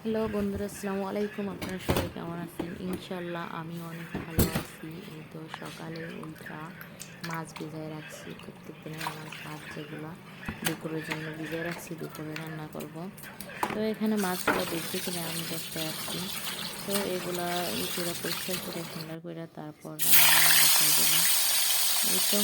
Hello বন্ধুরা, আসসালামু আলাইকুম। আপনারা সবাই কেমন আছেন? ইনশাল্লাহ আমি অনেক ভালো আছি। এই তো সকালে উঠা মাছ ভিজায় রাখছি, প্রত্যেক দিনের আমার ভাত যেগুলো দুপুরের জন্য ভিজায় রাখছি, দুপুরে রান্না করব। তো এখানে মাছগুলো বেশি কিনে আমি দেখতে আসছি। তো এগুলা করে পরিষ্কার করে সুন্দর করে তারপর রান্না বান্না বসাই দেবো। এই তো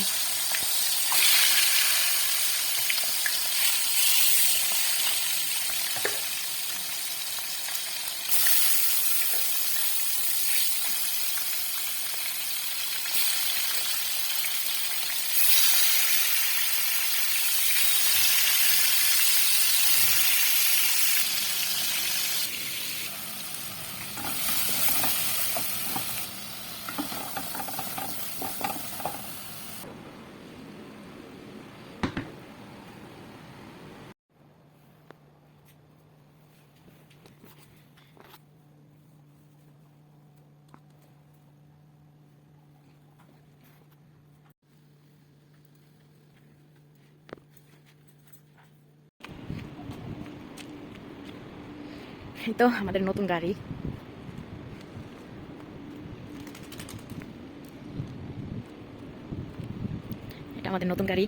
এই তো আমাদের নতুন গাড়ি। এটা আমাদের নতুন গাড়ি।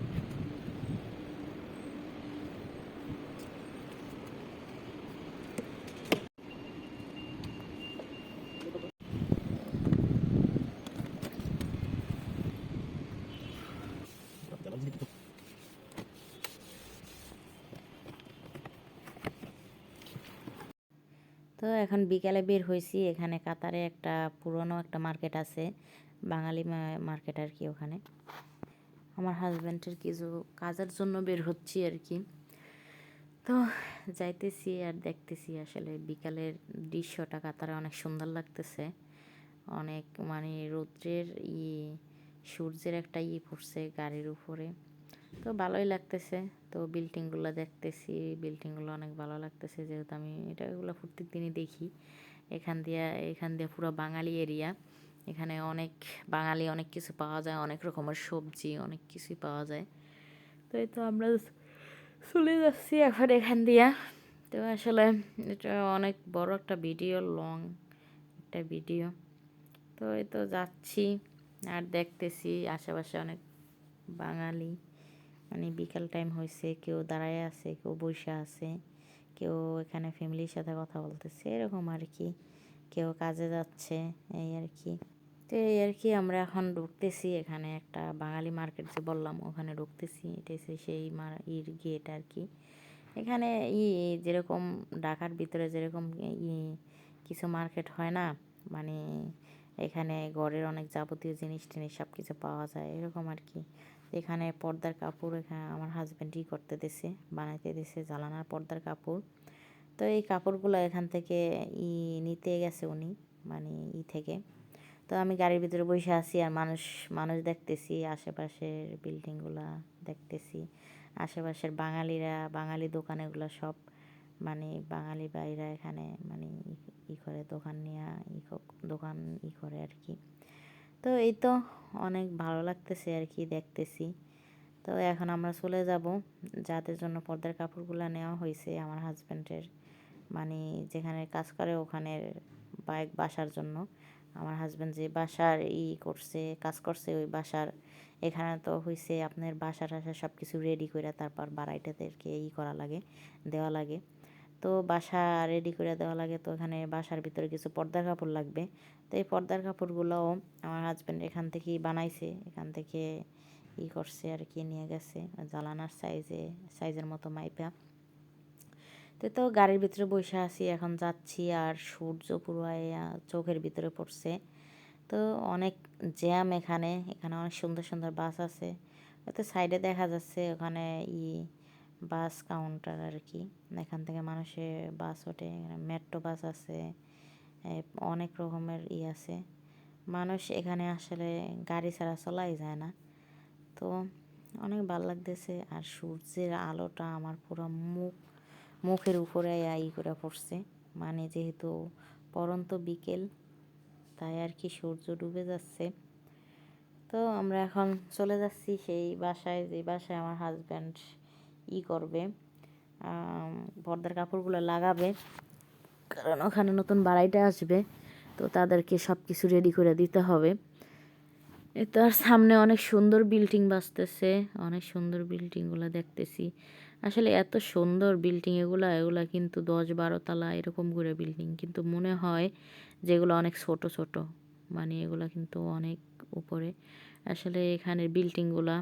তো এখন বিকালে বের হয়েছি। এখানে কাতারে একটা পুরনো একটা মার্কেট আছে, বাঙালি মার্কেট আর কি। ওখানে আমার হাজব্যান্ডের কিছু কাজের জন্য বের হচ্ছি আর কি। তো যাইতেছি আর দেখতেছি আসলে বিকালের দৃশ্যটা কাতারে অনেক সুন্দর লাগতেছে। অনেক মানে রৌদ্রের সূর্যের একটা পড়ছে গাড়ির উপরে। তো ভালোই লাগতেছে। তো বিল্ডিংগুলো দেখতেছি, বিল্ডিংগুলো অনেক ভালো লাগতেছে, যেহেতু আমি এগুলো প্রত্যেক দিনই দেখি। এখান দিয়ে পুরো বাঙালি এরিয়া। এখানে অনেক বাঙালি অনেক কিছু পাওয়া যায়, অনেক রকমের সবজি অনেক কিছুই পাওয়া যায়। তো এই তো আমরা চলে যাচ্ছি এখন এখান দিয়া। তো আসলে এটা অনেক বড় একটা ভিডিও, লং একটা ভিডিও। তো এই তো যাচ্ছি আর দেখতেছি আশেপাশে অনেক বাঙালি। মানে বিকাল টাইম হয়েছে, কেউ দাঁড়ায় আছে, কেউ বসে আছে, কেউ এখানে ফ্যামিলির সাথে কথা বলতেছে, এরকম আর কি। কেউ কাজে যাচ্ছে, এই আর কি। তো এই আর কি, আমরা এখন ঢুকতেছি এখানে একটা বাঙালি মার্কেট যে বললাম, ওখানে ঢুকতেছি। এটা হচ্ছে সেই গেট আর কি। এখানে যেরকম ঢাকার ভিতরে যেরকম কিছু মার্কেট হয় না, মানে এখানে ঘরের অনেক যাবতীয় জিনিস টিনিস সব কিছু পাওয়া যায়, এরকম আর কি। এখানে পর্দার কাপড় এখানে আমার হাজব্যান্ডই করতে দিছে, বানাইতে দিছে জালানার পর্দার কাপড়। তো এই কাপড়গুলো এখান থেকে নিতে গেছে উনি, মানে থেকে। তো আমি গাড়ির ভিতরে বসে আছি আর মানুষ মানুষ দেখতেছি, আশেপাশের বিল্ডিংগুলা দেখতেছি, আশেপাশের বাঙালি দোকানেগুলো সব, মানে বাঙালি ভাইরা এখানে মানে করে দোকান নিয়ে দোকান করে আর কি। তো এই তো অনেক ভালো লাগতেছে আর কি, দেখতেছি। তো এখন আমরা চলে যাব, যাদের জন্য পর্দার কাপড়গুলো নেওয়া হয়েছে আমার হাজব্যান্ডের, মানে যেখানে কাজ করে ওখানের বাসার জন্য। আমার হাজব্যান্ড যে বাসার কাজ করছে ওই বাসার, এখানে তো হয়েছে আপনার বাসা টাসা সব কিছু রেডি করে তারপর বাড়াইটাদেরকে করা লাগে, দেওয়া লাগে। তো বাসা রেডি করে দেওয়া লাগে। তো এখানে বাসার ভিতরে কিছু পর্দার কাপড় লাগবে। তো এই পর্দার কাপড়গুলোও আমার হাজব্যান্ড এখান থেকেই বানাইছে, এখান থেকে করছে আর কি, নিয়ে গেছে জালানার সাইজের মতো মাইপা। তো গাড়ির ভিতরে বসে আছি, এখন যাচ্ছি আর সূর্য পুরো চোখের ভিতরে পড়ছে। তো অনেক জ্যাম এখানে, এখানে অনেক সুন্দর সুন্দর বাস আছে। তো সাইডে দেখা যাচ্ছে ওখানে বাস কাউন্টার আর কি। এখান থেকে মানুষে বাস ওঠে, মেট্রো বাস আছে, অনেক রকমের আছে। মানুষ এখানে আসলে গাড়ি ছাড়া চলাই যায় না। তো অনেক ভালো লাগতেছে আর সূর্যের আলোটা আমার পুরো মুখের উপরে করে পড়ছে, মানে যেহেতু পরন্ত বিকেল, তাই আর কি সূর্য ডুবে যাচ্ছে। তো আমরা এখন চলে যাচ্ছি সেই বাসায়, যে বাসায় আমার হাজব্যান্ড করবে, পর্দার কাপড়গুলো লাগাবে। কারণ ওখানে নতুন বাড়াইটা আসবে, তো তাদেরকে সব কিছু রেডি করে দিতে হবে। এ তো আর সামনে অনেক সুন্দর বিল্ডিং বাসতেছে, অনেক সুন্দর বিল্ডিংগুলো দেখতেছি। আসলে এত সুন্দর বিল্ডিং এগুলা কিন্তু 10-12 তলা এরকম করে বিল্ডিং, কিন্তু মনে হয় যেগুলো অনেক ছোট ছোট, মানে এগুলা কিন্তু অনেক উপরে। আসলে এখানের বিল্ডিংগুলা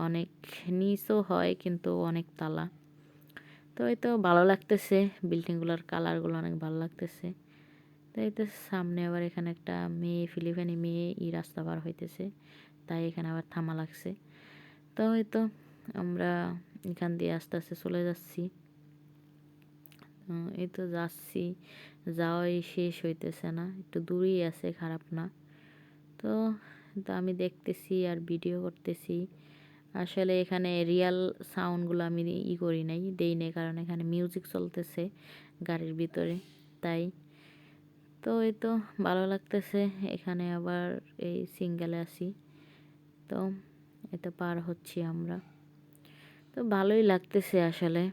অনেক নিচও হয় কিন্তু অনেক তালা। তো এই তো ভালো লাগতেছে, বিল্ডিংগুলোর কালারগুলো অনেক ভালো লাগতেছে। তো এই তো সামনে আবার এখানে একটা মেয়ে, ফিলিপাইনি মেয়ে রাস্তা পার হইতেছে, তাই এখানে আবার থামা লাগছে। তো এই তো আমরা এখান দিয়ে আস্তে আস্তে চলে যাচ্ছি। এই তো যাচ্ছি, যাওয়াই শেষ হইতেছে না, একটু দূরেই আছে, খারাপ না। তো তো আমি দেখতেছি আর ভিডিও করতেছি। আসলে এখানে রিয়েল সাউন্ডগুলো আমি করি নাই, দেই নাই, কারণ এখানে মিউজিক চলতেছে গাড়ির ভিতরে, তাই। তো এই তো ভালো লাগতেছে। এখানে আবার এই সিঙ্গেলে আছি, তো এটা পার হচ্ছি আমরা। তো ভালোই লাগতেছে আসলে।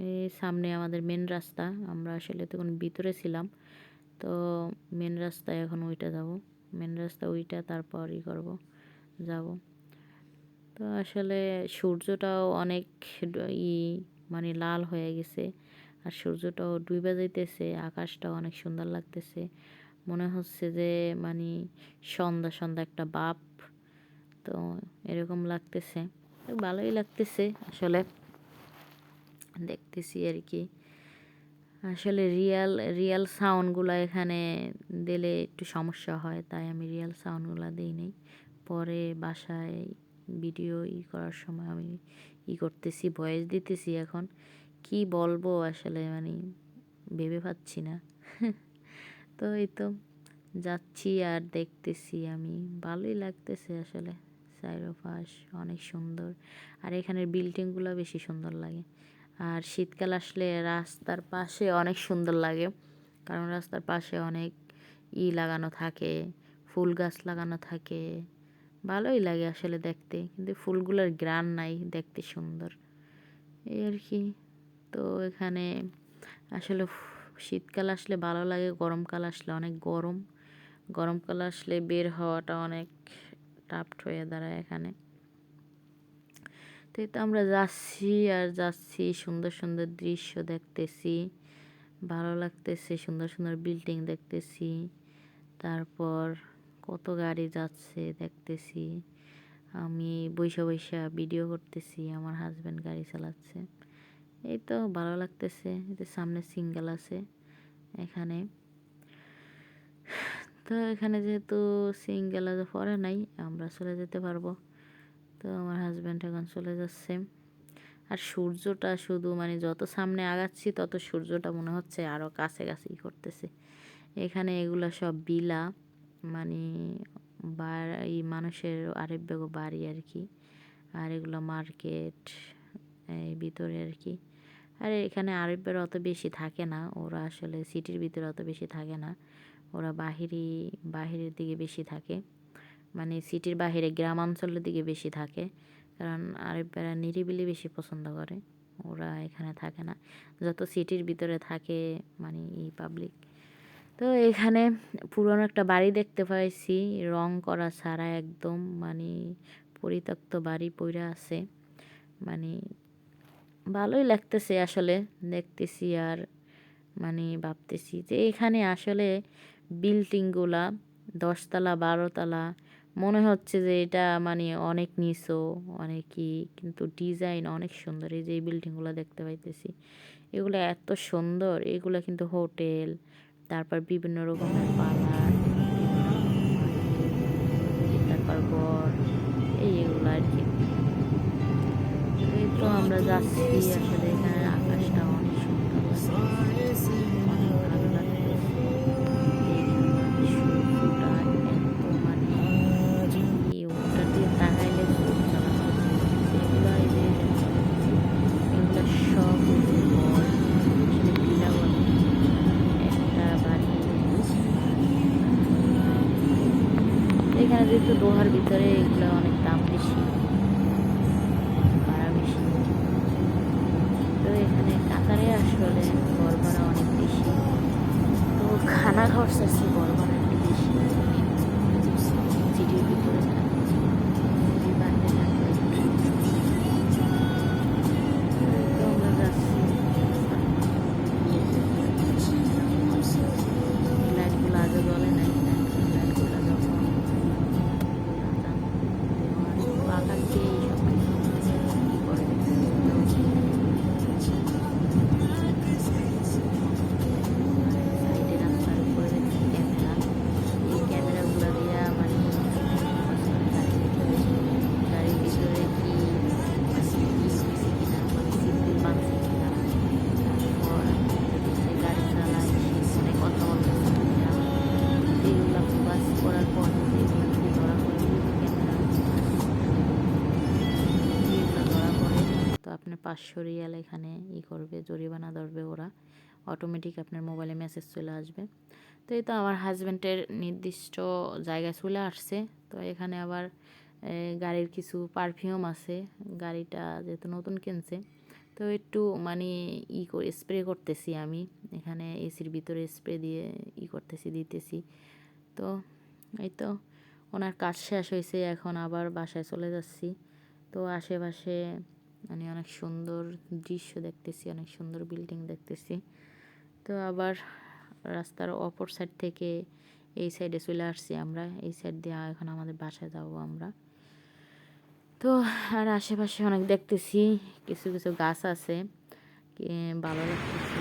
এই সামনে আমাদের মেন রাস্তা, আমরা আসলে তখন ভিতরে ছিলাম, তো মেন রাস্তায় এখন ওইটা যাব, মেন রাস্তা ওইটা, তারপর করব, যাব। তো আসলে সূর্যটাও অনেক ই মানে লাল হয়ে গেছে, আর সূর্যটাও ডুবে যাইতেছে, আকাশটাও অনেক সুন্দর লাগতেছে, মনে হচ্ছে যে মানে সন্ধ্যা সন্ধ্যা একটা ভাব, তো এরকম লাগতেছে। ভালোই লাগতেছে আসলে, দেখতেছি আর কি। আসলে রিয়েল সাউন্ডগুলো এখানে দিলে একটু সমস্যা হয়, তাই আমি রিয়েল সাউন্ডগুলো দিই নাই। পরে বাসায় ভিডিও করার সময় আমি করতেছি, ভয়েস দিতেছি। এখন কি বলবো আসলে মানে ভেবে পাচ্ছি না। তো এই তো যাচ্ছি আর দেখতেছি, আমি ভালোই লাগতেছে আসলে। চারপাশ অনেক সুন্দর, আর এখানের বিল্ডিংগুলো বেশি সুন্দর লাগে। আর শীতকাল আসলে রাস্তার পাশে অনেক সুন্দর লাগে, কারণ রাস্তার পাশে অনেক লাগানো থাকে, ফুল গাছ লাগানো থাকে, ভালোই লাগে আসলে দেখতে, কিন্তু ফুলগুলোর ঘ্রাণ নাই, দেখতে সুন্দর এই আর কি। তো এখানে আসলে শীতকাল আসলে ভালো লাগে, গরমকাল আসলে অনেক গরম, গরমকাল আসলে বের হওয়াটা অনেক টাফ হয়ে দাঁড়ায় এখানে। তো এই তো আমরা যাচ্ছি আর যাচ্ছি, সুন্দর সুন্দর দৃশ্য দেখতেছি, ভালো লাগতেছে, সুন্দর সুন্দর বিল্ডিং দেখতেছি, তারপর কত গাড়ি যাচ্ছে দেখতেছি, আমি বৈশা বৈশা ভিডিও করতেছি, আমার হাজব্যান্ড গাড়ি চালাচ্ছে। এই তো ভালো লাগতেছে। এতে সামনে সিঙ্গেল আছে এখানে, তো এখানে যেহেতু সিঙ্গেল আছে পরে নাই, আমরা চলে যেতে পারবো। তো আমার হাজব্যান্ড এখন চলে যাচ্ছে। আর সূর্যটা শুধু মানে যত সামনে আগাচ্ছি তত সূর্যটা মনে হচ্ছে আরও কাছে কাছেই করতেছে। এখানে এগুলা সব বিলা, মানে বাড়ি, মানুষের আরেক বেগো বাড়ি আর কি। আর এগুলো মার্কেট এই ভিতরে আর কি। আর এখানে আরবের অত বেশি থাকে না, ওরা আসলে সিটির ভিতরে অত বেশি থাকে না, ওরা বাহিরের দিকে বেশি থাকে, মানে সিটির বাহিরে গ্রামাঞ্চলের দিকে বেশি থাকে, কারণ আরবেরা নিরিবিলি বেশি পছন্দ করে, ওরা এখানে থাকে না, যত সিটির ভিতরে থাকে মানে পাবলিক। তো এখানে পুরনো একটা বাড়ি দেখতে পাইছি, রং করা ছাড়া একদম, মানে পরিত্যক্ত বাড়ি পইড়া আছে, মানে ভালোই লাগতেছে আসলে দেখতেছি। আর মানে ভাবতেছি যে এখানে আসলে বিল্ডিংগুলা 10 তলা 12 তলা, মনে হচ্ছে যে এটা মানে অনেক নিচু অনেকই, কিন্তু ডিজাইন অনেক সুন্দর। এই যে এই বিল্ডিংগুলো দেখতে পাইতেছি, এগুলো এত সুন্দর, এগুলো কিন্তু হোটেল, তারপর বিভিন্ন রকমের পার্লার, তারপর ঘর, এইগুলো আর কি। এই তো আমরা যাচ্ছি, আসলে এখানে আকাশটা অনেক সুন্দর লাগতেছে, অনেক ভালো লাগতেছে। এখানে সূর্যটা এত মানে ওটা দিয়ে তাকাইলে চোখ জ্বালানো, এগুলো এই যে এগুলো সব হচ্ছে ঘর, আসলে ভিলা বলে একটা বাড়ি। এখানে যেহেতু দোহার ভিতরে, এগুলো অনেক দাম বেশি, ভাড়া বেশি। তো এখানে কাতারে আসলে ঘর ভাড়া অনেক বেশি, ভাড়া খরচ আছে বড় ভাড়া একটু বেশি সিটির ভিতরে সিটির বাইরে থাকলে তো আমরা যাচ্ছি লাইটগুলো আগে জ্বলে নাই লাইটগুলো যখন পাকা দিয়ে সব কিছু করে সাইডে রাস্তার উপরে দেখছি ক্যামেরা এই ক্যামেরাগুলো দিয়ে মানে গাড়ির ভিতরে কি হয়েছে কিনা মানে সিটগুলো বাঁধছে কিনা তারপর গাড়ি চালায় ফোনে কথা বলতেছে কিনা এগুলো বাস করার পর এগুলো যদি ধরা পড়ে ক্যামেরা এগুলো ধরা পড়ে তো আপনার 500 রিয়াল এখানে করবে, জরিমানা ধরবে ওরা, অটোমেটিক আপনার মোবাইলে মেসেজ চলে আসবে। তো এই তো আমার হাজব্যান্ডের নির্দিষ্ট জায়গায় চলে আসছে। তো এখানে আবার গাড়ির কিছু পারফিউম আছে, গাড়িটা যেহেতু নতুন কিনছে তো একটু মানে করে স্প্রে করতেছি আমি এখানে এসির ভিতরে স্প্রে দিয়ে করতেছি দিতেছি। তো এই তো ওনার কাজ শেষ হয়েছে, এখন আবার বাসায় চলে যাচ্ছি। তো আশেপাশে মানে অনেক সুন্দর দৃশ্য দেখতেছি, অনেক সুন্দর বিল্ডিং দেখতেছি। তো আবার রাস্তার অপর সাইড থেকে এই সাইডে চলে আসছি আমরা, এই সাইড দিয়ে এখন আমাদের বাসায় যাব আমরা। তো আর আশেপাশে অনেক দেখতেছি, কিছু কিছু গাছ আছে, ভালো লাগতেছে।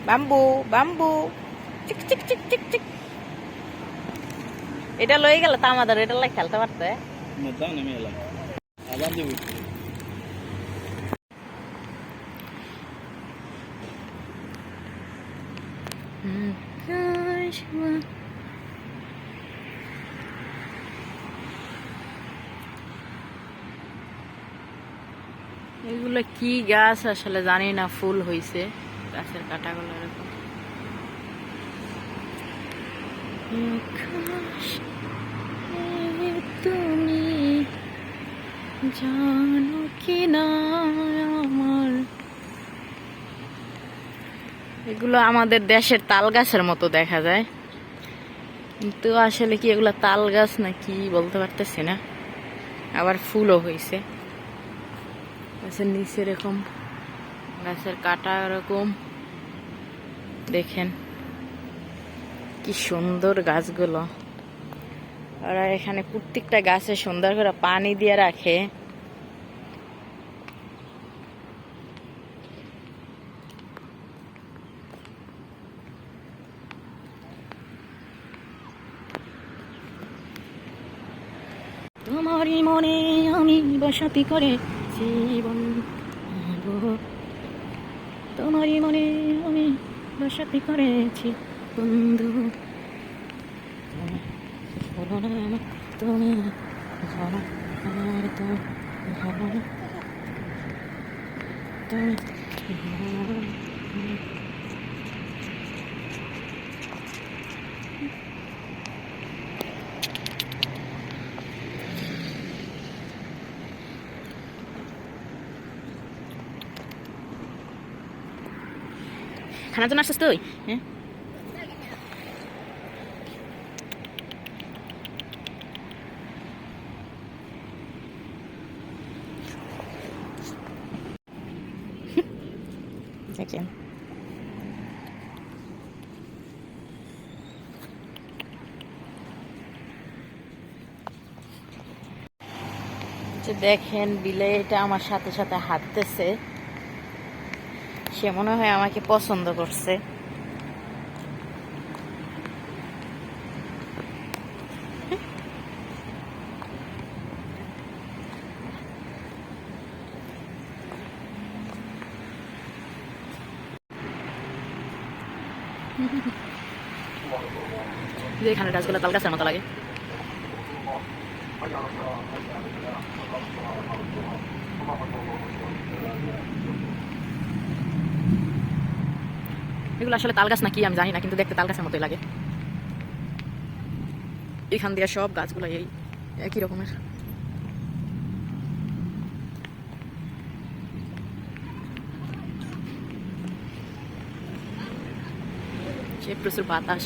বাম্বু বাম্বু চিক চিক চিক চিক চিক, এটা লয়ে গেল তা আমাদের এটা লাগে খেলতে পারতে এগুলো কি গাছ আসলে জানি না, ফুল হইছে গাছের কাটাগুলো এরকম। তুমি জানো কি না আমার, এগুলো আমাদের দেশের তাল গাছের মতো দেখা যায়, কিন্তু আসলে কি এগুলো তাল গাছ না কি বলতে পারতেছি না। আবার ফুলও হয়েছে গাছের নিচে, এরকম গাছের কাটা এরকম দেখেন কি সুন্দর গাছগুলো। ওরা এখানে প্রত্যেকটা গাছে সুন্দর করে পানি দিয়ে রাখে। তোমারই মনে আমি বসতি করে জীবন, তোমারই মনে আমি বসতি করেছি বন্ধু, বলো না তুমি জানো আমার তো ভালো না তুমি। খানার জন্য আসছিস তুই? হ্যাঁ দেখেন দেখেন বিলেটা আমার সাথে সাথে হাঁটতেছে, সে মনে হয় আমাকে পছন্দ করছে। এখানে গাছগুলো তাল গাছের মতো লাগে। এগুলো আসলে তাল গাছ নাকি আমি জানি না, কিন্তু দেখতে তাল গাছের মতোই লাগে। এখান দিয়ে সব গাছগুলো এই একই রকমের। আসে, প্রচুর বাতাস।